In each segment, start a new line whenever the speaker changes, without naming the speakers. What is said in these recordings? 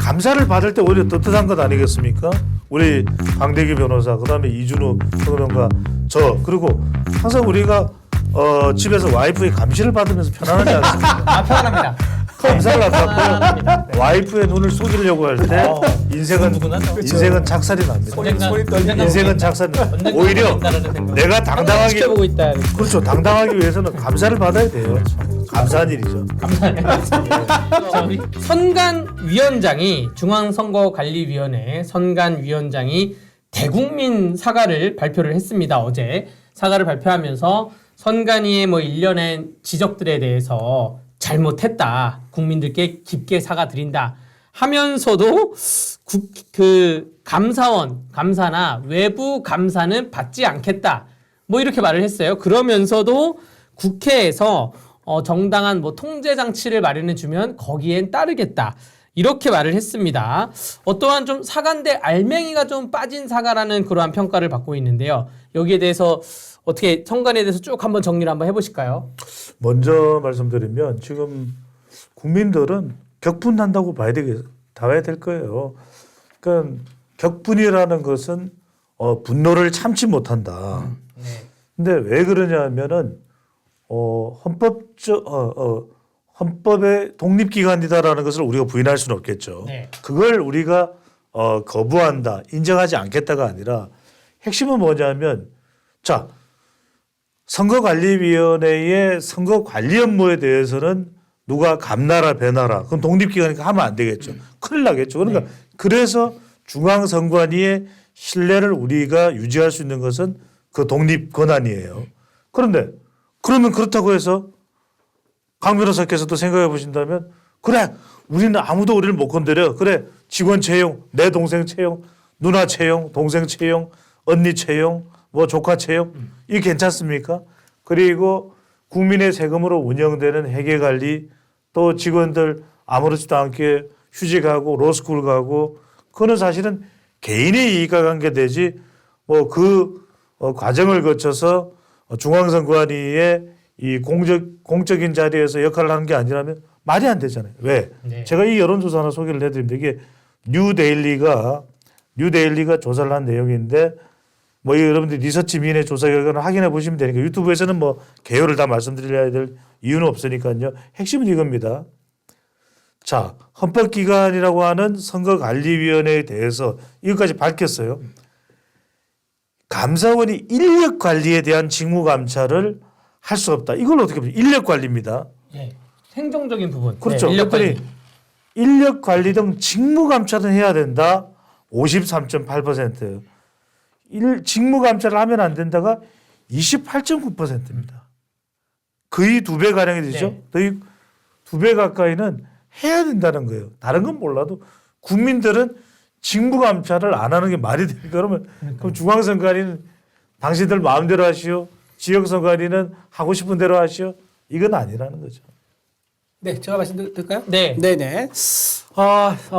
감사를 받을 때 오히려 떳떳한 것 아니겠습니까? 우리 강대기 변호사, 그다음에 이준우 평론가, 저, 그리고 항상 우리가 집에서 와이프의 감시를 받으면서 편안하지 않습니까?
아, 편안합니다.
감사를 안 받고요.
편안합니다. 네.
와이프의 눈을 속이려고 할 때 인생은 작살이 납니다. 인생은 작살이 납니다. 오히려 내가 당당하게
지켜보고 있다.
그렇죠. 당당하기 위해서는 감사를 받아야 돼요. 감사한 일이죠.
선관위원장이 중앙선거관리위원회 선관위원장이 대국민 사과를 발표를 했습니다. 어제 사과를 발표하면서 선관위의 뭐 일련의 지적들에 대해서 잘못했다. 국민들께 깊게 사과드린다. 하면서도 감사원, 감사나 외부 감사는 받지 않겠다. 뭐 이렇게 말을 했어요. 그러면서도 국회에서 정당한 뭐 통제 장치를 마련해 주면 거기엔 따르겠다. 이렇게 말을 했습니다. 어떠한 좀 사과인데 알맹이가 좀 빠진 사과라는 그러한 평가를 받고 있는데요. 여기에 대해서 어떻게 선관위에 대해서 쭉 한번 정리를 한번 해보실까요?
먼저 말씀드리면 지금 국민들은 격분한다고 봐야 될 거예요. 그러니까 격분이라는 것은 분노를 참지 못한다.
네.
근데 왜 그러냐면은 헌법의 독립기관이다라는 것을 우리가 부인할 수는 없겠죠.
네.
그걸 우리가 거부한다, 인정하지 않겠다가 아니라 핵심은 뭐냐면 자, 선거관리위원회의 선거관리 업무에 대해서는 누가 감나라 배나라 그럼 독립기관이니까 하면 안 되겠죠. 큰일 나겠죠. 그러니까
네.
그래서 중앙선관위의 신뢰를 우리가 유지할 수 있는 것은 그 독립 권한이에요. 그런데 그러면 그렇다고 해서 강 변호사께서도 생각해 보신다면 그래 우리는 아무도 우리를 못 건드려. 그래 직원 채용, 내 동생 채용, 누나 채용, 동생 채용, 언니 채용, 뭐 조카 채용 이게 괜찮습니까? 그리고 국민의 세금으로 운영되는 회계관리 또 직원들 아무렇지도 않게 휴직하고 로스쿨 가고 그거는 사실은 개인의 이익과 관계되지 뭐 그 과정을 거쳐서 중앙선관위의 이 공적인 자리에서 역할을 하는 게 아니라면 말이 안 되잖아요. 왜?
네.
제가 이 여론조사 하나 소개를 해드립니다. 이게 뉴데일리가 조사를 한 내용인데 뭐 여러분들 리서치 민의 조사 결과를 확인해 보시면 되니까 유튜브에서는 뭐 개요를 다 말씀드려야 될 이유는 없으니까요. 핵심은 이겁니다. 자, 헌법기관이라고 하는 선거관리위원회에 대해서 이것까지 밝혔어요. 감사원이 인력 관리에 대한 직무 감찰을 할 수 없다. 이걸 어떻게 보면 인력 관리입니다.
네. 행정적인 부분.
그렇죠.
네, 인력 관리.
그랬더니 인력 관리 등 직무 감찰은 해야 된다. 53.8%. 직무 감찰을 하면 안 된다가 28.9%입니다. 거의 2배 가량이 되죠.
네.
거의 2배 가까이는 해야 된다는 거예요. 다른 건 몰라도 국민들은 직무 감찰을 안 하는 게 말이 됩니까? 그러면 그럼 중앙선관위는 당신들 마음대로 하시오. 지역선관위는 하고 싶은 대로 하시오. 이건 아니라는 거죠.
네, 제가 말씀드릴까요?
네.
네네.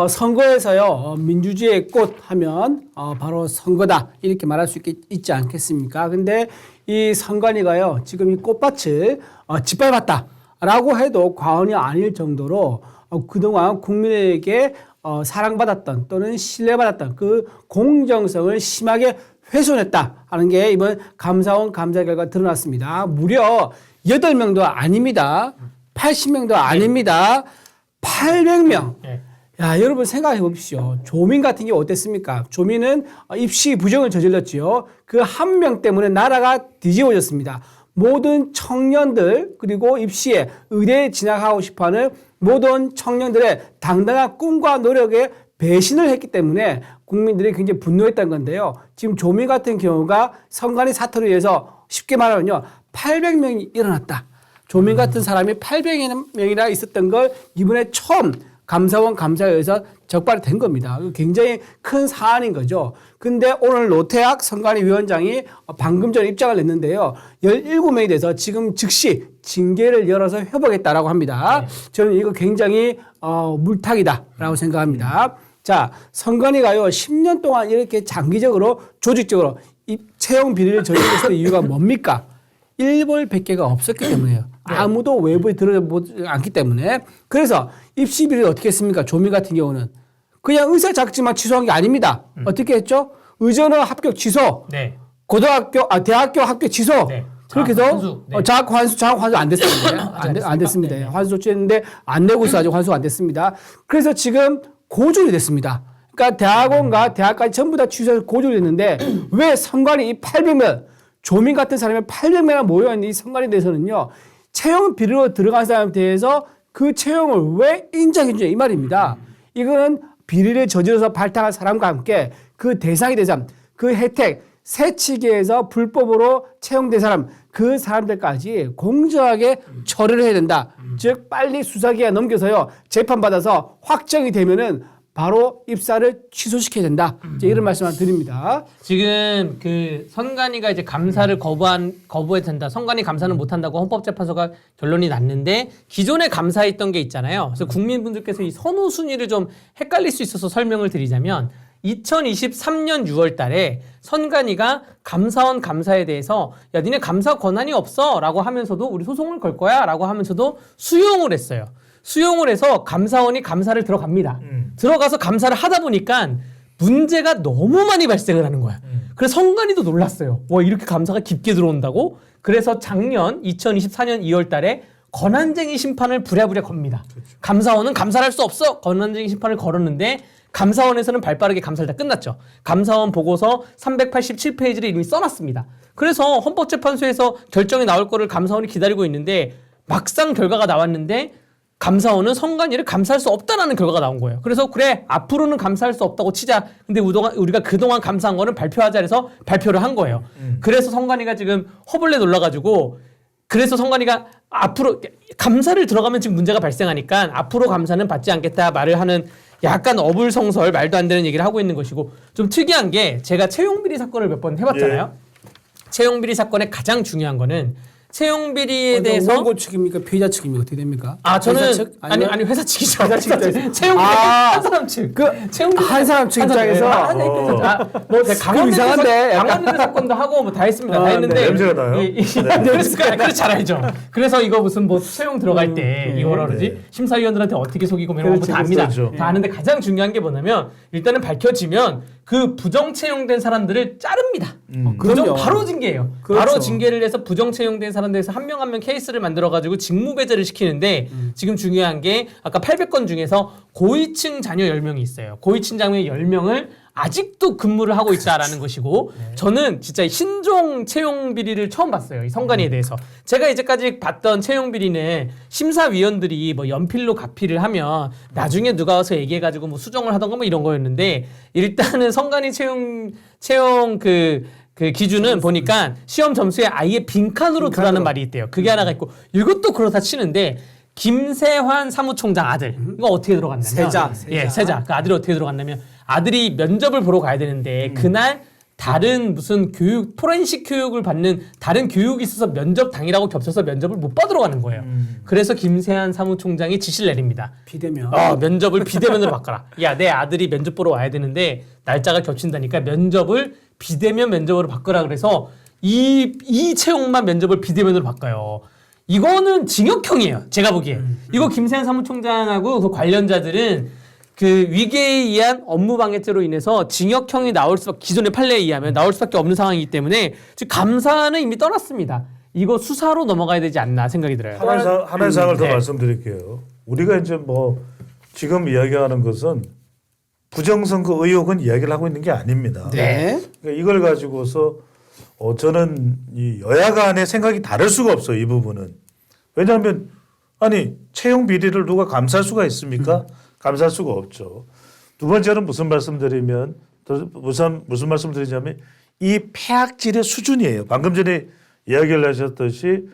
선거에서요, 민주주의의 꽃 하면 바로 선거다 이렇게 말할 수 있지 않겠습니까? 근데 이 선관위가요, 지금 이 꽃밭을 짓밟았다라고 해도 과언이 아닐 정도로 그동안 국민에게 사랑받았던 또는 신뢰받았던 그 공정성을 심하게 훼손했다 하는 게 이번 감사원 감사 결과 드러났습니다. 무려 8명도 아닙니다. 80명도 아닙니다. 800명.
네.
야, 여러분 생각해 보십시오. 조민 같은 게 어땠습니까? 조민은 입시 부정을 저질렀지요. 그 한 명 때문에 나라가 뒤집어졌습니다. 모든 청년들 그리고 입시에 의대에 진학하고 싶어하는 모든 청년들의 당당한 꿈과 노력에 배신을 했기 때문에 국민들이 굉장히 분노했던 건데요. 지금 조민 같은 경우가 선관위 사태로 인해서 쉽게 말하면요. 800명이 일어났다. 조민 같은 사람이 800명이나 있었던 걸 이번에 처음 감사원 감사에 의해서 적발이 된 겁니다. 굉장히 큰 사안인 거죠. 근데 오늘 노태학 선관위 위원장이 방금 전에 입장을 냈는데요. 17명에 대해서 지금 즉시 징계를 열어서 회복했다라고 합니다. 네. 저는 이거 굉장히 물타기다라고 생각합니다. 자, 선관위가요 10년 동안 이렇게 장기적으로 조직적으로 채용 비리를 저지르는 이유가 뭡니까? 일벌 100개가 없었기 때문에요. 아무도 외부에 들어보지 않기 때문에. 그래서 입시 비리를 어떻게 했습니까? 조민 같은 경우는 그냥 의사 자격증만 취소한 게 아닙니다. 어떻게 했죠? 의전어 합격 취소,
네.
대학교 합격 취소.
네.
그렇게 해서
장학환수. 네.
장학환수 안 됐습니다. 안 됐습니다.
네.
환수 조치했는데 안 내고 있어 아직 환수가 안 됐습니다. 그래서 지금 고졸이 됐습니다. 그러니까 대학원과 대학까지 전부 다 취소해서 고졸이 됐는데 왜 선관위 이 800명 조민 같은 사람이 800명이나 모여있는 이 선관위에 대해서는요. 채용 비리로 들어간 사람에 대해서 그 채용을 왜 인정해주냐 이 말입니다. 이거는 비리를 저질러서 발탁한 사람과 함께 그 대상이 된 사람, 그 혜택, 새치기에서 불법으로 채용된 사람, 그 사람들까지 공정하게 처리를 해야 된다. 즉 빨리 수사기간 넘겨서요. 재판받아서 확정이 되면은 바로 입사를 취소시켜야 된다. 이제 이런 말씀을 드립니다.
지금 그 선관위가 이제 감사를 거부해도 된다. 선관위 감사는 못 한다고 헌법재판소가 결론이 났는데 기존에 감사했던 게 있잖아요. 그래서 국민분들께서 이 선호 순위를 좀 헷갈릴 수 있어서 설명을 드리자면 2023년 6월 달에 선관위가 감사원 감사에 대해서 야 니네 감사 권한이 없어 라고 하면서도 우리 소송을 걸 거야 라고 하면서도 수용을 했어요. 수용을 해서 감사원이 감사를 들어갑니다. 들어가서 감사를 하다 보니까 문제가 너무 많이 발생을 하는 거야. 그래서 선관위도 놀랐어요. 와 이렇게 감사가 깊게 들어온다고? 그래서 작년 2024년 2월 달에 권한쟁의 심판을 부랴부랴 겁니다. 그렇죠. 감사원은 감사를 할 수 없어. 권한쟁의 심판을 걸었는데 감사원에서는 발빠르게 감사를 다 끝났죠. 감사원 보고서 387페이지를 이미 써놨습니다. 그래서 헌법재판소에서 결정이 나올 거를 감사원이 기다리고 있는데 막상 결과가 나왔는데 감사원은 선관위를 감사할 수 없다라는 결과가 나온 거예요. 그래서 그래 앞으로는 감사할 수 없다고 치자. 근데 우리가 그동안 감사한 거는 발표하자 해서 발표를 한 거예요. 그래서 선관위가 지금 허벌레 놀라가지고 그래서 선관위가 앞으로 감사를 들어가면 지금 문제가 발생하니까 앞으로 감사는 받지 않겠다 말을 하는 약간 어불성설 말도 안 되는 얘기를 하고 있는 것이고 좀 특이한 게 제가 채용비리 사건을 몇 번 해봤잖아요. 채용비리 사건의 가장 중요한 거는 채용비리에 대해서
원고 측입니까? 피해자 측입니까? 어떻게 됩니까?
저는
회사 측?
아니 회사 측이죠.
회사 측.
채용비리 한 사람 측.
한 사람 측 입장에서
뭐 강원도
이상한데
강원도 사건도 하고 뭐 다 했습니다. 다 했는데
네. 냄새가 나요.
그래서 잘 알죠. 그래서 이거 무슨 뭐 채용 들어갈 때 이거 뭐라 그러지? 심사위원들한테 어떻게 속이고 뭐 이런 거 다 압니다.
그렇죠.
다 아는데 가장 중요한 게 뭐냐면 일단은 밝혀지면 그 부정 채용된 사람들을 자릅니다.
그럼요.
바로 징계예요.
그렇죠.
바로 징계를 해서 부정 채용된 사람들에서 한 명 한 명 케이스를 만들어 가지고 직무 배제를 시키는데 지금 중요한 게 아까 800건 중에서 고위층 자녀 10명이 있어요. 고위층 자녀 10명을 아직도 근무를 하고 있다라는 것이고 저는 진짜 신종 채용 비리를 처음 봤어요. 이 선관위에 대해서. 제가 이제까지 봤던 채용 비리는 심사위원들이 뭐 연필로 가피를 하면 나중에 누가 와서 얘기해가지고 뭐 수정을 하던가 뭐 이런 거였는데 일단은 선관위 채용 그 기준은 보니까 시험 점수에 아예 빈칸으로 두라는 말이 있대요. 그게 하나가 있고 이것도 그렇다 치는데 김세환 사무총장 아들 이거 어떻게 들어갔냐면
세자.
예, 세자. 그 아들이 어떻게 들어갔냐면 아들이 면접을 보러 가야 되는데 그날 다른 무슨 교육 포렌식 교육을 받는 다른 교육이 있어서 면접 당일하고 겹쳐서 면접을 못 받으러 가는 거예요. 그래서 김세환 사무총장이 지시를 내립니다.
비대면.
면접을 비대면으로 바꿔라. 야, 내 아들이 면접 보러 와야 되는데 날짜가 겹친다니까 면접을 비대면 면접으로 바꾸라 그래서 이 채용만 면접을 비대면으로 바꿔요. 이거는 징역형이에요. 제가 보기에. 이거 김세환 사무총장하고 그 관련자들은 그 위계에 의한 업무방해죄로 인해서 징역형이 나올 수밖에 기존의 판례에 의하면 나올 수밖에 없는 상황이기 때문에 지금 감사는 이미 떠났습니다. 이거 수사로 넘어가야 되지 않나 생각이 들어요.
하나의 사항을 더
네.
말씀드릴게요. 우리가 이제 뭐 지금 이야기하는 것은 부정선거 의혹은 이야기를 하고 있는 게 아닙니다.
네.
그러니까 이걸 가지고서 저는 이 여야 간의 생각이 다를 수가 없어요. 이 부분은. 왜냐하면 아니 채용 비리를 누가 감사할 수가 있습니까? 감사할 수가 없죠. 두 번째는 무슨 말씀드리냐면 이 폐악질의 수준이에요. 방금 전에 이야기를 하셨듯이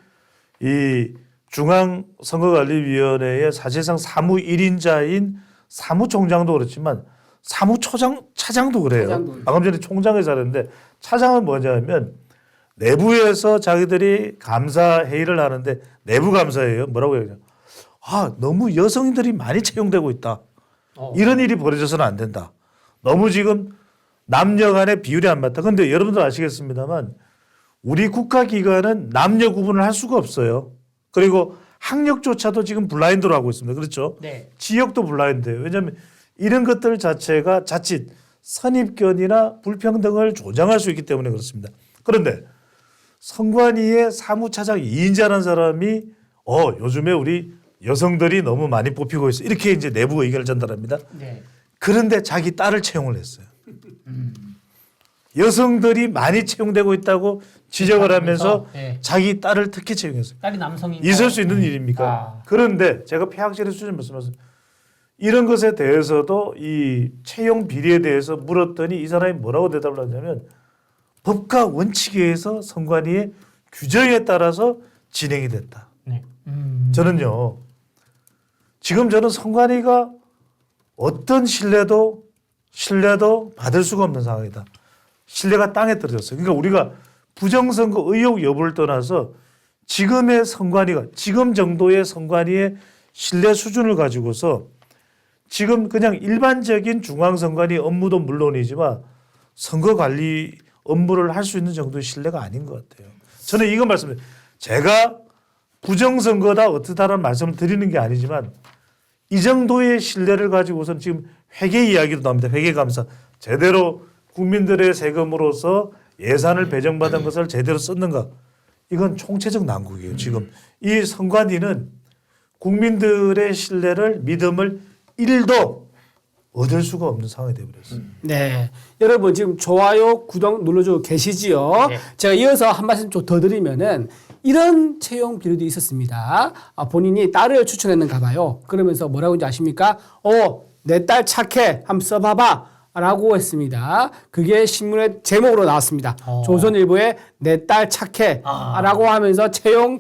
이 중앙선거관리위원회의 사실상 사무 1인자인 사무총장도 그렇지만 사무차장도 그래요.
차장도.
방금 전에 총장을 잘했는데 차장은 뭐냐면 내부에서 자기들이 감사 회의를 하는데 내부 감사예요. 뭐라고 해야 되냐? 너무 여성들이 많이 채용되고 있다. 이런 일이 벌어져서는 안 된다. 너무 지금 남녀 간의 비율이 안 맞다. 그런데 여러분들 아시겠습니다만 우리 국가기관은 남녀 구분을 할 수가 없어요. 그리고 학력조차도 지금 블라인드로 하고 있습니다. 그렇죠?
네.
지역도 블라인드예요. 왜냐하면 이런 것들 자체가 자칫 선입견이나 불평등을 조장할 수 있기 때문에 그렇습니다. 그런데 선관위의 사무차장 2인자라는 사람이 요즘에 우리 여성들이 너무 많이 뽑히고 있어. 이렇게 이제 내부 의견을 전달합니다.
네.
그런데 자기 딸을 채용을 했어요. 여성들이 많이 채용되고 있다고 지적을 하면서
네.
자기 딸을 특히 채용했어요.
딸이 남성인
있을 수 있는 일입니까? 그런데 제가 폐학실에 수준 말씀하셨습니다. 이런 것에 대해서도 이 채용 비리에 대해서 물었더니 이 사람이 뭐라고 대답을 하냐면 법과 원칙에 의해서 선관위의 규정에 따라서 진행이 됐다.
네.
저는요. 지금 저는 선관위가 어떤 신뢰도 받을 수가 없는 상황이다. 신뢰가 땅에 떨어졌어요. 그러니까 우리가 부정선거 의혹 여부를 떠나서 지금의 선관위가 지금 정도의 선관위의 신뢰 수준을 가지고서 지금 그냥 일반적인 중앙선관위 업무도 물론이지만 선거관리 업무를 할 수 있는 정도의 신뢰가 아닌 것 같아요. 저는 이거 말씀드려요. 제가 부정선거다 어떻다라는 말씀을 드리는 게 아니지만 이 정도의 신뢰를 가지고선 지금 회계 이야기도 나옵니다. 회계감사. 제대로 국민들의 세금으로서 예산을 배정받은 것을 제대로 썼는가. 이건 총체적 난국이에요. 지금 이 선관위는 국민들의 신뢰를 믿음을 1도 얻을 수가 없는 상황이 되어버렸어요.
네. 여러분 지금 좋아요, 구독 눌러주고 계시지요?
네.
제가 이어서 한 말씀 좀 더 드리면은 이런 채용 비리도 있었습니다. 본인이 딸을 추천했는가 봐요. 그러면서 뭐라고 하는지 아십니까? 내 딸 착해. 한번 써봐봐. 라고 했습니다. 그게 신문의 제목으로 나왔습니다. 조선일보에 내 딸 착해. 라고 하면서 채용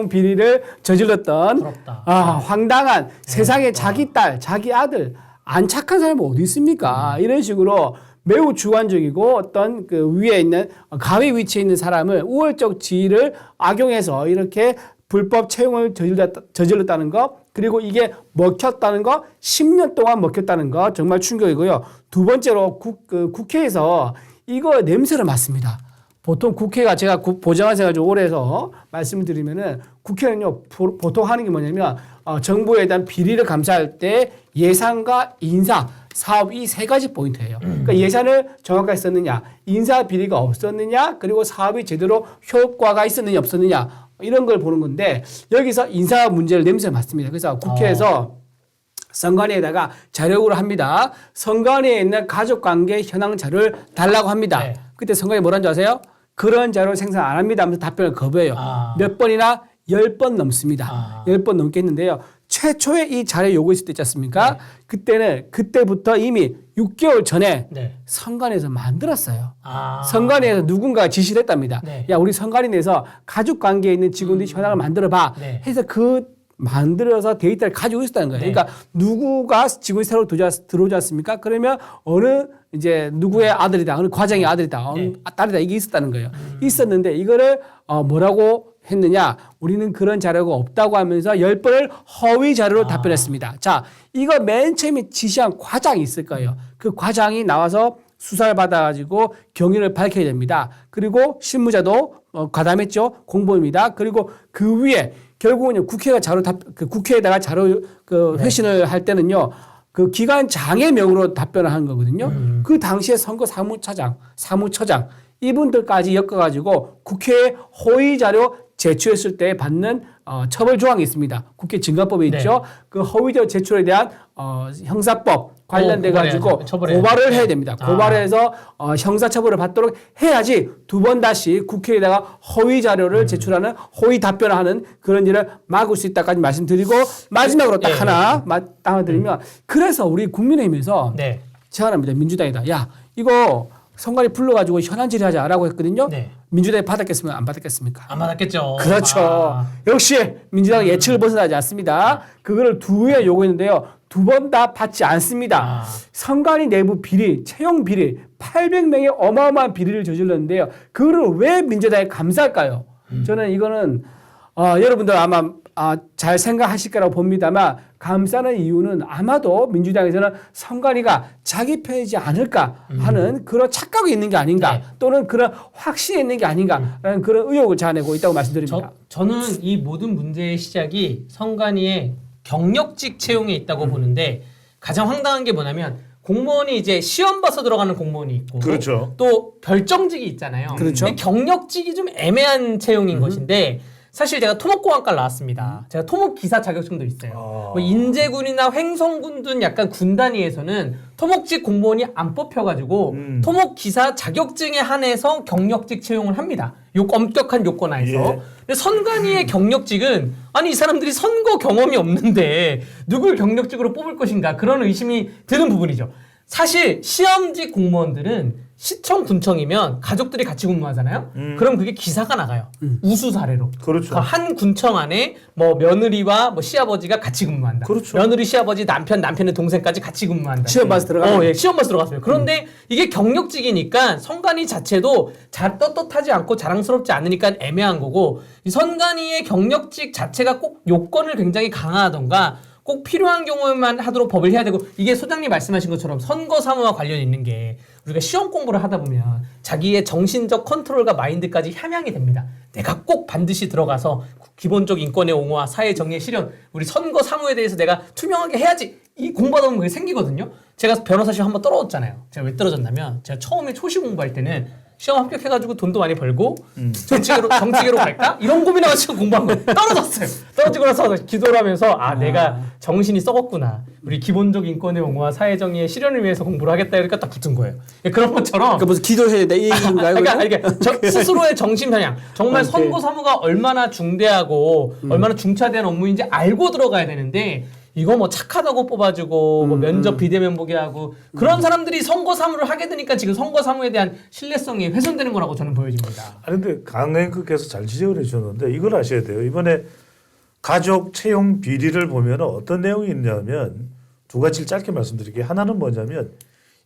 비리를 저질렀던
부럽다.
황당한 세상에 자기 딸, 자기 아들 안 착한 사람이 어디 있습니까? 이런 식으로 매우 주관적이고 어떤 그 위에 있는 가위 위치에 있는 사람을 우월적 지위를 악용해서 이렇게 불법 채용을 저질렀다는 거, 그리고 이게 먹혔다는 거, 10년 동안 먹혔다는 거 정말 충격이고요. 두 번째로 국회에서 이거 냄새를 맡습니다. 보통 국회가 제가 보좌관 생활 좀 오래 해서 말씀을 드리면은 국회는요 보통 하는 게 뭐냐면 정부에 대한 비리를 감사할 때 예산과 인사, 사업 이 세 가지 포인트예요. 그러니까 예산을 정확하게 썼느냐, 인사 비리가 없었느냐, 그리고 사업이 제대로 효과가 있었느냐 없었느냐 이런 걸 보는 건데 여기서 인사 문제를 냄새 맡습니다. 그래서 국회에서 선관위에다가 자료 요구를 합니다. 선관위에 있는 가족관계 현황 자료를 달라고 합니다.
네.
그때 선관위 뭐라는 줄 아세요? 그런 자료를 생산 안 합니다 하면서 답변을 거부해요. 몇 번이나 10번 넘습니다. 10번 넘게 했는데요. 최초에 이 자료 요구했을 때 있지 않습니까? 네. 그때부터 이미 6개월 전에
네.
선관위에서 만들었어요. 선관위에서 누군가가 지시를 했답니다.
네.
야, 우리 선관위 내에서 가족관계에 있는 직원들이 현황을 만들어봐.
네.
해서 만들어서 데이터를 가지고 있었다는 거예요.
네.
그러니까 누구가 직원이 새로 들어오지 않습니까? 그러면 어느 이제 누구의 아들이다, 어느 과장의 아들이다, 어느 딸이다 이게 있었다는 거예요. 있었는데 이거를 뭐라고 했느냐? 우리는 그런 자료가 없다고 하면서 10번을 허위 자료로 답변했습니다. 자, 이거 맨 처음에 지시한 과장이 있을 거예요. 그 과장이 나와서 수사를 받아가지고 경위를 밝혀야 됩니다. 그리고 실무자도 가담했죠. 공범입니다. 그리고 그 위에 결국은 국회에다가 자료 회신을 할 때는요. 그 기관장의 명으로 답변을 하는 거거든요. 그 당시에 선거 사무처장 이분들까지 엮어가지고 국회에 허위 자료 제출했을 때 받는 처벌 조항이 있습니다. 국회 증가법에 있죠. 그 허위 자료 제출에 대한 형사법 관련돼 가지고 고발을 해야 됩니다. 고발해서 형사처벌을 받도록 해야지 두 번 다시 국회에다가 허위 자료를 제출하는 허위 답변을 하는 그런 일을 막을 수 있다까지 말씀드리고 마지막으로 딱 하나 드리면 그래서 우리 국민의힘에서 제안합니다. 민주당이다. 야 이거 선관위 불러가지고 현안 질의하자라고 했거든요. 네. 민주당이 받았겠으면 안 받았겠습니까?
안 받았겠죠.
그렇죠. 역시 민주당은 예측을 벗어나지 않습니다. 그거를 두 회 요구했는데요. 두 번 다 받지 않습니다. 선관위 내부 비리, 채용 비리, 800명의 어마어마한 비리를 저질렀는데요. 그거를 왜 민주당이 감사할까요? 저는 이거는 여러분들 아마 잘 생각하실 거라고 봅니다만 감싸는 이유는 아마도 민주당에서는 선관위가 자기 편이지 않을까 하는 그런 착각이 있는 게 아닌가 또는 그런 확신이 있는 게 아닌가라는 그런 의혹을 자아내고 있다고 말씀드립니다.
저는 이 모든 문제의 시작이 선관위의 경력직 채용에 있다고 보는데 가장 황당한 게 뭐냐면 공무원이 이제 시험 봐서 들어가는 공무원이 있고
그렇죠.
또 별정직이 있잖아요.
그렇죠.
근데 경력직이 좀 애매한 채용인 것인데 사실 제가 토목공학과를 나왔습니다. 제가 토목기사 자격증도 있어요. 뭐 인제군이나 횡성군 등 약간 군 단위에서는 토목직 공무원이 안 뽑혀가지고 토목기사 자격증에 한해서 경력직 채용을 합니다. 엄격한 요건 하에서.
예.
근데 선관위의 경력직은 아니 이 사람들이 선거 경험이 없는데 누굴 경력직으로 뽑을 것인가 그런 의심이 드는 부분이죠. 사실 시험직 공무원들은 시청, 군청이면 가족들이 같이 근무하잖아요. 그럼 그게 기사가 나가요. 우수 사례로.
그렇죠.
그러니까 한 군청 안에 뭐 며느리와 뭐 시아버지가 같이 근무한다.
그렇죠.
며느리, 시아버지, 남편의 동생까지 같이 근무한다.
시험 봐서 들어가는
예, 시험 봐서 들어갔어요. 그런데 이게 경력직이니까 선관위 자체도 잘 떳떳하지 않고 자랑스럽지 않으니까 애매한 거고 이 선관위의 경력직 자체가 꼭 요건을 굉장히 강화하던가 꼭 필요한 경우에만 하도록 법을 해야 되고 이게 소장님 말씀하신 것처럼 선거 사무와 관련 있는 게 우리가 시험 공부를 하다 보면 자기의 정신적 컨트롤과 마인드까지 함양이 됩니다. 내가 꼭 반드시 들어가서 기본적 인권의 옹호와 사회 정의의 실현 우리 선거 사무에 대해서 내가 투명하게 해야지 이 공부하다 보면 그게 생기거든요. 제가 변호사 시험 한번 떨어졌잖아요. 제가 왜 떨어졌냐면 제가 처음에 초시 공부할 때는 시험 합격해가지고 돈도 많이 벌고 정치계로 갈까? 이런 고민해가지고 공부한 거예요. 떨어졌어요. 떨어지고 나서 기도를 하면서 내가 정신이 썩었구나. 우리 기본적 인권의 옹호와 사회정의의 실현을 위해서 공부를 하겠다 그러니까 딱 붙은 거예요. 그런 것처럼
그러니까 무슨 기도해야 돼 이 얘기인가요?
그러니까 스스로의 정신 편향. 정말
오케이.
선거 사무가 얼마나 중대하고 얼마나 중차대한 업무인지 알고 들어가야 되는데 이거 뭐 착하다고 뽑아주고 뭐 면접 비대면 보게 하고 그런 사람들이 선거 사무를 하게 되니까 지금 선거 사무에 대한 신뢰성이 훼손되는 거라고 저는 보여집니다.
아니 근데 강행크께서 잘 지적을 해주셨는데 이걸 아셔야 돼요. 이번에 가족 채용 비리를 보면 어떤 내용이 있냐면 두 가지를 짧게 말씀드릴게요. 하나는 뭐냐면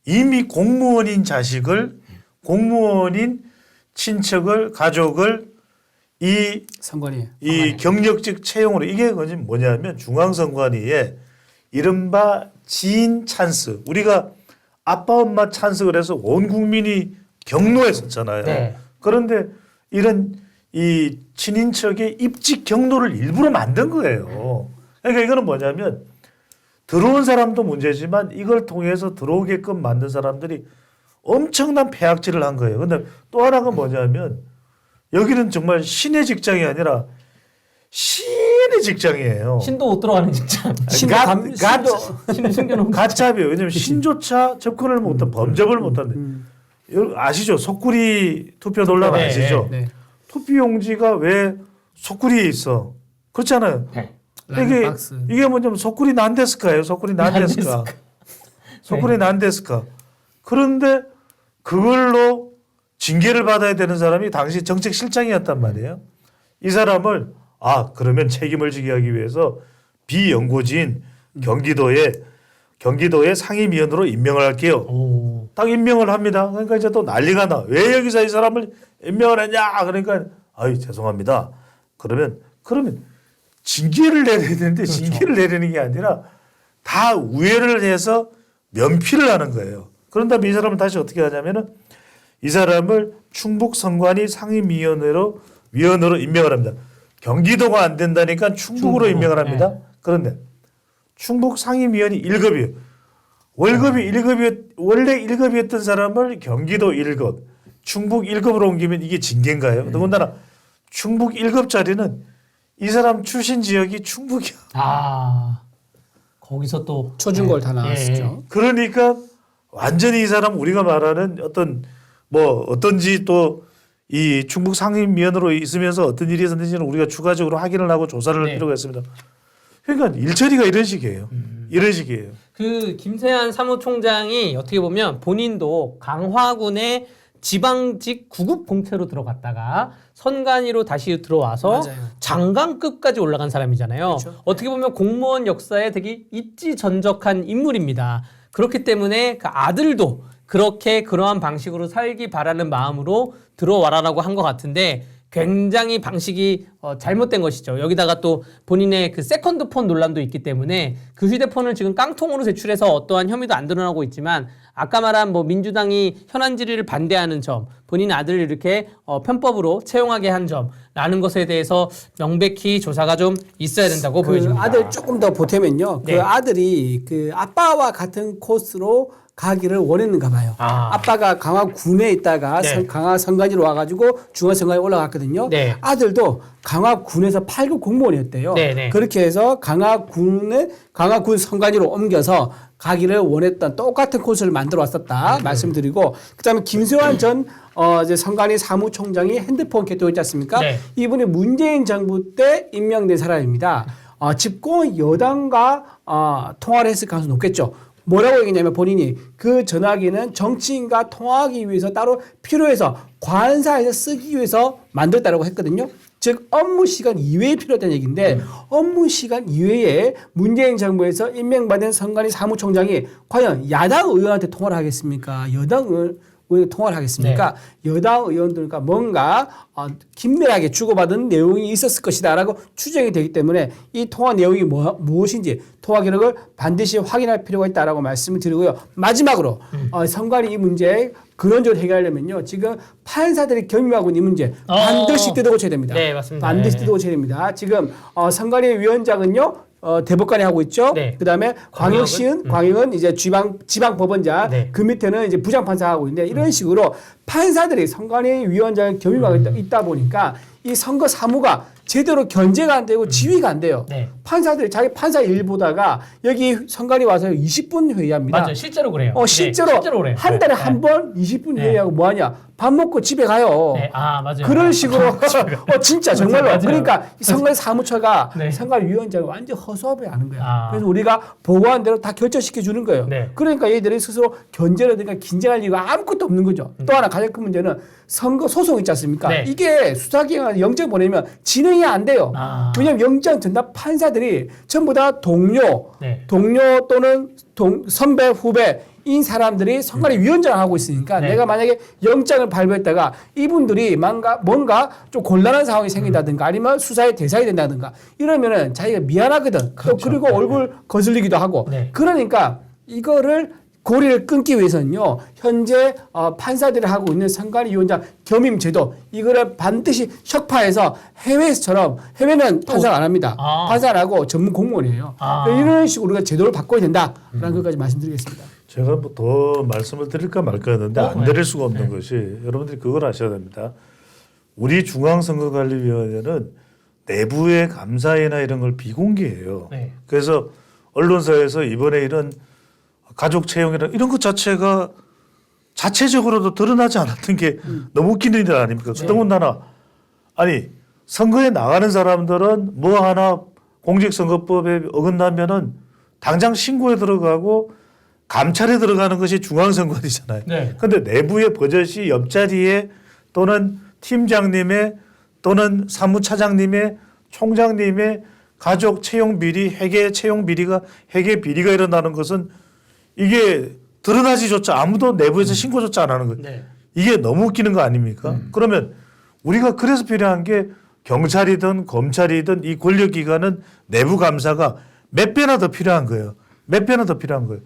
이미 공무원인 자식을 공무원인 친척을 가족을
선관위
이 경력직 채용으로 이게 뭐냐면 중앙선관위에 이른바 지인 찬스 우리가 아빠 엄마 찬스 그래서 온 국민이 경로했었잖아요.
네.
그런데 이런 이 친인척의 입직 경로를 일부러 만든 거예요. 그러니까 이거는 뭐냐면 들어온 사람도 문제지만 이걸 통해서 들어오게끔 만든 사람들이 엄청난 폐악질을 한 거예요. 근데 또 하나가 뭐냐면 여기는 정말 신의 직장이 아니라 신의 직장이에요.
신도 못 들어가는 직장. 신을 숨겨놓은
가짜예요. 왜냐하면 신조차 접근을 못한 범접을 못한데 아시죠? 속구리 투표 논란
네,
아시죠?
네.
투표용지가 왜 속구리에 있어? 그렇잖아요.
네.
이게 뭐냐면 속구리 난데스카예요. 속구리 난데스카. 속구리 난데스카. 그런데 그걸로 징계를 받아야 되는 사람이 당시 정책실장이었단 말이에요. 이 사람을 그러면 책임을 지게 하기 위해서 비연고지인 경기도의 상임위원으로 임명을 할게요. 딱 임명을 합니다. 그러니까 이제 또 난리가 나. 왜 여기서 이 사람을 임명을 했냐? 그러니까 죄송합니다. 그러면 징계를 내려야 되는데
그렇죠.
징계를 내리는 게 아니라 다 우회를 해서 면피를 하는 거예요. 그런 다음에 이 사람은 다시 어떻게 하냐면은 이 사람을 충북 선관위 상임위원으로 임명을 합니다. 경기도가 안 된다니까 충북으로 임명을 합니다.
네.
그런데 충북 상임위원이 1급이에요. 월급이 1급이 원래 1급이었던 사람을 경기도 1급, 충북 1급으로 옮기면 이게 징계인가요? 더군다나 충북 1급짜리는 이 사람 출신 지역이 충북이야.
거기서 또
초중고를 다 나왔죠.
그러니까 완전히 이 사람 우리가 말하는 어떤지 또 이 충북 상임위원으로 있으면서 어떤 일이 있었는지는 우리가 추가적으로 확인을 하고 조사를 할 필요가 있습니다. 그러니까 일처리가 이런 식이에요. 이런 식이에요.
그 김세한 사무총장이 어떻게 보면 본인도 강화군의 지방직 구급 공채로 들어갔다가 선관위로 다시 들어와서
맞아요.
장관급까지 올라간 사람이잖아요.
그렇죠.
어떻게 보면 공무원 역사에 되게 입지전적한 인물입니다. 그렇기 때문에 그 아들도 그러한 방식으로 살기 바라는 마음으로 들어와라라고 한 것 같은데 굉장히 방식이 잘못된 것이죠. 여기다가 또 본인의 그 세컨드폰 논란도 있기 때문에 그 휴대폰을 지금 깡통으로 제출해서 어떠한 혐의도 안 드러나고 있지만 아까 말한 뭐 민주당이 현안 질의를 반대하는 점, 본인 아들을 이렇게 편법으로 채용하게 한 점라는 것에 대해서 명백히 조사가 좀 있어야 된다고
그
보여집니다.
아들 조금 더 보태면요.
네.
그 아들이 그 아빠와 같은 코스로 가기를 원했는가 봐요. 아빠가 강화군에 있다가
네.
강화 선관위로 와가지고 중앙선관위 올라갔거든요.
네.
아들도 강화군에서 8급 공무원이었대요.
네, 네.
그렇게 해서 강화군 선관위로 옮겨서 가기를 원했던 똑같은 코스를 만들어 왔었다 말씀드리고, 그다음에 김세환 전 이제 선관위 사무총장이 핸드폰 개통했지 않습니까?
네.
이분이 문재인 정부 때 임명된 사람입니다. 집권 여당과 통화를 했을 가능성이 높겠죠. 뭐라고 얘기냐면 본인이 그 전화기는 정치인과 통화하기 위해서 따로 필요해서 관사에서 쓰기 위해서 만들었다고 했거든요. 즉 업무 시간 이외에 필요했다는 얘기인데 업무 시간 이외에 문재인 정부에서 임명받은 선관위 사무총장이 과연 야당 의원한테 통화를 하겠습니까? 여당 의원 통화를 하겠습니까? 여당 의원들과 뭔가 긴밀하게 주고받은 내용이 있었을 것이다라고 추정이 되기 때문에 이 통화 내용이 무엇인지 통화 기록을 반드시 확인할 필요가 있다라고 말씀을 드리고요. 마지막으로 선관위 이 문제 근원적으로 해결하려면요. 지금 판사들이 겸임하고 있는 이 문제 반드시 뜯어고쳐야 됩니다.
네, 맞습니다.
반드시
네.
뜯어고쳐야 됩니다. 지금 선관위 위원장은요. 대법관이 하고 있죠.
네.
그다음에 광역은 이제 지방 법원장,
네.
그 밑에는 이제 부장 판사가 하고 있는데 이런 식으로 판사들이 선관위 위원장을 겸임하고 있다 보니까 이 선거 사무가 제대로 견제가 안 되고 지휘가 안 돼요.
네.
판사들이 자기 판사 일 보다가 여기 선관위 와서 20분 회의합니다.
맞아요. 실제로 그래요.
실제로
네, 실제로 그래요.
한 달에
네.
한 번 20분
네.
회의하고 뭐 하냐? 밥 먹고 집에 가요.
네. 맞아요.
그런 식으로 진짜 정말로
맞아요.
그러니까 이 선관위 사무처가
네.
선관위 위원장을 완전 허수아비 하는 거야. 그래서 우리가 보고한 대로 다 결정시켜 주는 거예요.
네.
그러니까 얘들이 스스로 견제라든가 긴장할 이유가 아무것도 없는 거죠. 또 하나 가장 큰 문제는 선거 소송 있지 않습니까?
네.
이게 수사기관에 영장 보내면 진행이 안 돼요. 왜냐하면 영장 전담 판사들이 전부 다 동료 또는 선배 후배인 사람들이 선관위 위원장을 하고 있으니까 내가 만약에 영장을 발부했다가 이분들이 뭔가 좀 곤란한 상황이 생긴다든가 아니면 수사의 대상이 된다든가 이러면은 자기가 미안하거든. 또 그리고 얼굴 거슬리기도 하고 그러니까 이거를 고리를 끊기 위해서는요. 현재 판사들이 하고 있는 선관위 위원장 겸임 제도 이거를 반드시 혁파해서 해외는 판사가 안 합니다. 판사 안 하고 전문 공무원이에요. 이런 식으로 우리가 제도를 바꿔야 된다라는 것까지 말씀드리겠습니다.
제가 뭐 더 말씀을 드릴까 말까 했는데 안 드릴 수가 없는 것이 여러분들이 그걸 아셔야 됩니다. 우리 중앙선거관리위원회는 내부의 감사회나 이런 걸 비공개해요. 그래서 언론사에서 이번에 이런 가족 채용이나 이런 것 자체가 자체적으로도 드러나지 않았던 게 너무 웃기는 일 아닙니까? 더군다나 아니 선거에 나가는 사람들은 뭐 하나 공직선거법에 어긋나면은 당장 신고에 들어가고 감찰에 들어가는 것이 중앙선관위잖아요. 그런데 내부의 버젓이 옆자리에 또는 팀장님의 또는 사무차장님의 총장님의 가족 채용 비리, 회계 채용 비리가 회계 비리가 일어나는 것은 이게 드러나지조차 아무도 내부에서 신고조차 안 하는 거예요. 이게 너무 웃기는 거 아닙니까? 그러면 우리가 그래서 필요한 게 경찰이든 검찰이든 이 권력기관은 내부 감사가 몇 배나 더 필요한 거예요. 몇 배나 더 필요한 거예요.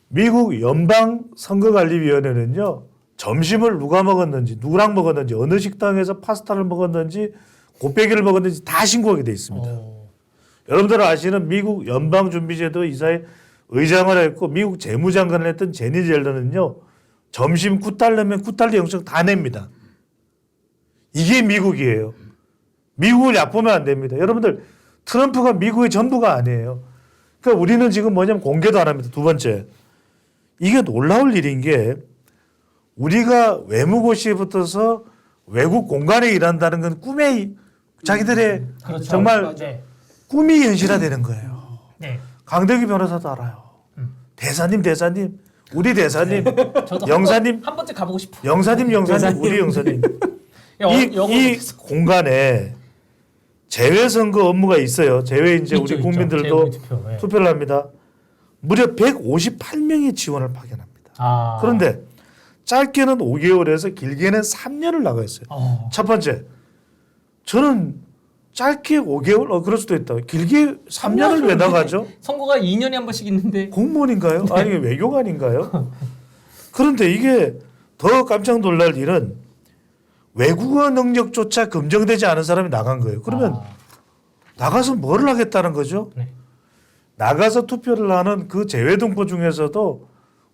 미국 연방선거관리위원회는요. 점심을 누가 먹었는지 누구랑 먹었는지 어느 식당에서 파스타를 먹었는지 곱빼기를 먹었는지 다 신고하게 돼 있습니다. 여러분들 아시는 미국 연방준비제도 이사회 의장을 했고 미국 재무장관을 했던 제니 젤러는요. 점심 $9면 $9 영장 다 냅니다. 이게 미국이에요. 미국을 얕보면 안 됩니다. 여러분들 트럼프가 미국의 전부가 아니에요. 그러니까 우리는 지금 뭐냐면 공개도 안 합니다. 두 번째. 이게 놀라울 일인 게 우리가 외무고시에 붙어서 외국 공간에 일한다는 건 꿈의 자기들의 정말 꿈이 현실화되는 거예요. 강대기 변호사도 알아요. 대사님, 우리 대사님, 영사님,
한 번쯤 가보고 싶어.
영사님, 우리 영사님. 이 공간에 재외선거 업무가 있어요. 재외 이제
있죠,
우리 국민들도 투표를 합니다. 무려 158명의 지원을 파견합니다. 그런데 짧게는 5개월에서 길게는 3년을 나가 있어요. 첫 번째, 저는 짧게 5개월 그럴 수도 있다. 길게 3년을 왜 나가죠?
선거가 2년에 한 번씩 있는데
공무원인가요? 아니 외교관인가요? 그런데 이게 더 깜짝 놀랄 일은 외국어 능력조차 검증되지 않은 사람이 나간 거예요. 그러면 나가서 뭐를 하겠다는 거죠?
네.
나가서 투표를 하는 그 재외동포 중에서도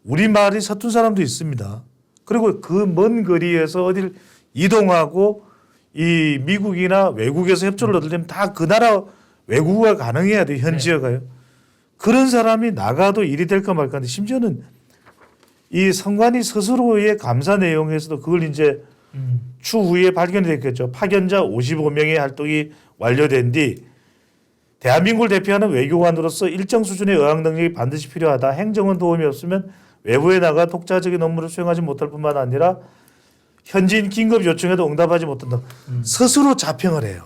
우리말이 서툰 사람도 있습니다. 그리고 그 먼 거리에서 어딜 이동하고 이 미국이나 외국에서 협조를 얻으려면 다 그 나라 외국어가 가능해야 돼요. 현지어가요. 그런 사람이 나가도 일이 될까 말까 하는데 심지어는 이 선관위 스스로의 감사 내용에서도 그걸 이제 추후에 발견이 됐겠죠. 파견자 55명의 활동이 완료된 뒤 대한민국을 대표하는 외교관으로서 일정 수준의 어학 능력이 반드시 필요하다. 행정은 도움이 없으면 외부에 나가 독자적인 업무를 수행하지 못할 뿐만 아니라 현지인 긴급 요청에도 응답하지 못한다. 스스로 자평을 해요.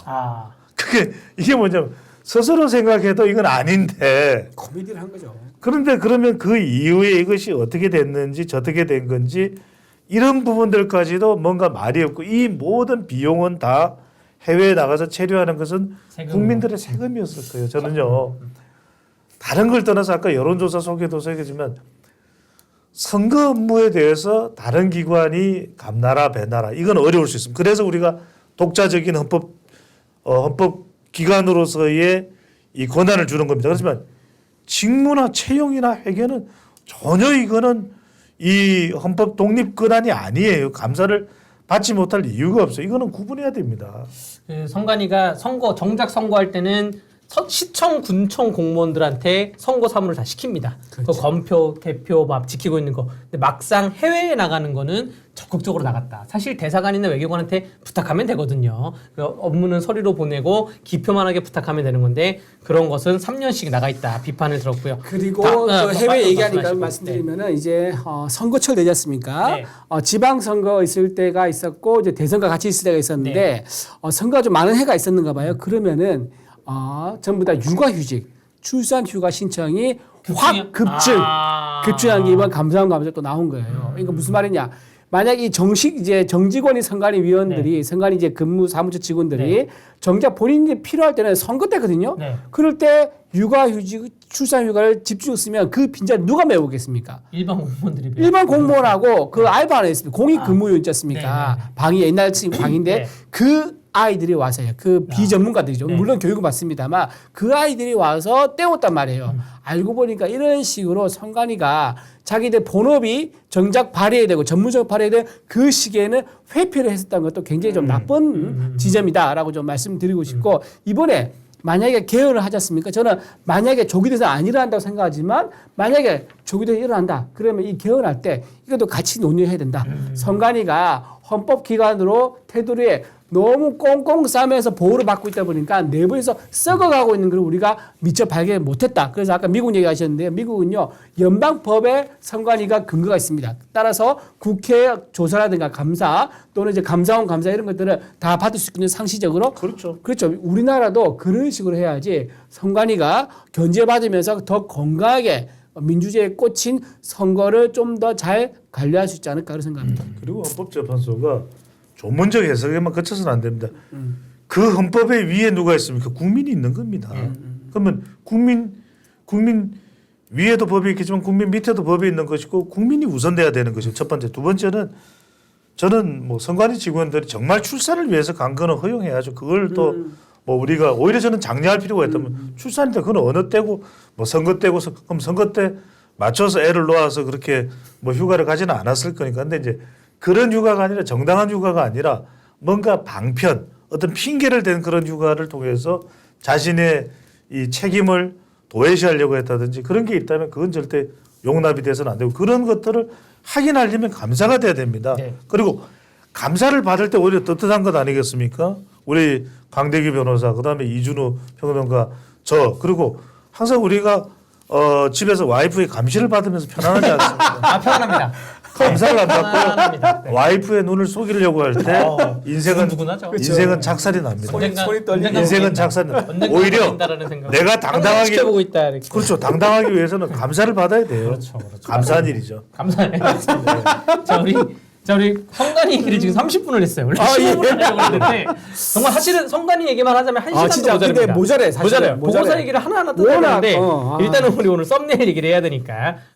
그게 이게 뭐냐면 스스로 생각해도 이건 아닌데
코미디를 한 거죠.
그런데 그러면 그 이후에 이것이 어떻게 됐는지 저떻게 된 건지 이런 부분들까지도 뭔가 말이 없고 이 모든 비용은 다 해외에 나가서 체류하는 것은 국민들의 세금이었을 거예요. 저는요. 다른 걸 떠나서 아까 여론조사 속에도 얘기했지만 선거 업무에 대해서 다른 기관이 감나라 배나라 이건 어려울 수 있습니다. 그래서 우리가 독자적인 헌법 기관으로서의 이 권한을 주는 겁니다. 그렇지만 직무나 채용이나 회계는 전혀 이거는 이 헌법 독립 권한이 아니에요. 감사를 받지 못할 이유가 없어요. 이거는 구분해야 됩니다.
그 선관위가 정작 선거할 때는 시청, 군청 공무원들한테 선거 사무를 다 시킵니다. 그 검표, 개표 막 지키고 있는 거. 근데 막상 해외에 나가는 거는 적극적으로 나갔다. 사실 대사관이나 외교관한테 부탁하면 되거든요. 그 업무는 서류로 보내고 기표만하게 부탁하면 되는 건데 그런 것은 3년씩 나가 있다. 비판을 들었고요.
그리고 그 해외 얘기하니까 말씀드리면은 이제 선거철 되지 않습니까?
네.
지방선거 있을 때가 있었고 이제 대선과 같이 있을 때가 있었는데 선거가 좀 많은 해가 있었는가 봐요. 그러면은 전부 다 육아휴직, 출산휴가 신청이 확 급증한 게 이번 감사원 감사 또 나온 거예요. 그러니까 무슨 말이냐? 만약 이 이제 정직원이 선관위 위원들이 선관위 이제 근무 사무처 직원들이 정작 본인이 필요할 때는 선거 때거든요. 그럴 때 육아휴직, 출산휴가를 집중 쓰면 그 빈자리 누가 메우겠습니까?
일반 공무원들이
일반 공무원하고 그 알바 안에 있습니다. 공익근무원 있지 않습니까? 방이 옛날 방인데 그 아이들이 와서요. 그 비전문가들이죠. 물론 교육은 받습니다만 그 아이들이 와서 때웠단 말이에요. 알고 보니까 이런 식으로 선관위가 자기들 본업이 정작 발휘해야 되고 전문적으로 발휘해야 되는 그 시기에는 회피를 했었다는 것도 굉장히 좀 나쁜 지점이다라고 좀 말씀드리고 싶고 이번에 만약에 개헌을 하지 않습니까? 저는 만약에 조기 대선 안 일어난다고 생각하지만 만약에 조기 대선 일어난다. 그러면 이 개헌할 때 이것도 같이 논의해야 된다. 선관위가 헌법기관으로 테두리에 너무 꽁꽁 싸매서 보호를 받고 있다 보니까 내부에서 썩어가고 있는 걸 우리가 미처 발견 못했다. 그래서 아까 미국 얘기하셨는데요. 미국은요. 연방법에 선관위가 근거가 있습니다. 따라서 국회 조사라든가 감사 또는 이제 감사원 감사 이런 것들을 다 받을 수 있는 상시적으로
그렇죠.
그렇죠. 우리나라도 그런 식으로 해야지 선관위가 견제받으면서 더 건강하게 민주주의에 꽂힌 선거를 좀 더 잘 관리할 수 있지 않을까 그런 생각합니다.
그리고 헌법재판소가 조문적 해석에만 그쳐서는 안 됩니다. 그 헌법의 위에 누가 있습니까? 국민이 있는 겁니다. 그러면 국민 위에도 법이 있겠지만 국민 밑에도 법이 있는 것이고 국민이 우선돼야 되는 것이고 첫 번째. 두 번째는 저는 뭐 선관위 직원들이 정말 출산을 위해서 간 거는 허용해야죠. 그걸 또 뭐 우리가 오히려 저는 장려할 필요가 있다면 출산인데 그건 어느 때고 뭐 선거 때고 그럼 선거 때 맞춰서 애를 놓아서 그렇게 뭐 휴가를 가지는 않았을 거니까. 근데 이제 그런 휴가가 아니라 정당한 휴가가 아니라 뭔가 방편 어떤 핑계를 댄 그런 휴가를 통해서 자신의 이 책임을 도외시하려고 했다든지 그런 게 있다면 그건 절대 용납이 돼서는 안 되고 그런 것들을 확인하려면 감사가 돼야 됩니다. 그리고 감사를 받을 때 오히려 떳떳한 것 아니겠습니까? 우리 강대기 변호사 그다음에 이준우 평론가 저 그리고 항상 우리가 집에서 와이프의 감시를 받으면서 편안하지 않습니까?
편안합니다.
감사를 안 받고
편안합니다.
와이프의 눈을 속이려고 할 때 인생은 작살이 납니다.
손이 떨리는
인생은 작살이 납니다. 오히려 내가 당당하게
지켜보고 있다 이렇게.
그렇죠. 당당하기 위해서는 감사를 받아야 돼요.
그렇죠.
감사한 일이죠.
감사해요. 자 우리 자, 우리 성관이 얘기를 지금 30분을 했어요. 원래 15분 하려고 했는데 정말 사실은 성관이 얘기만 하자면 1시간도
진짜
모자랍니다.
근데 모자래, 사실은.
모자라요.
모자래.
보고서 얘기를 하나하나
워낙,
뜯어내는데
아.
일단은 우리 오늘 썸네일 얘기를 해야 되니까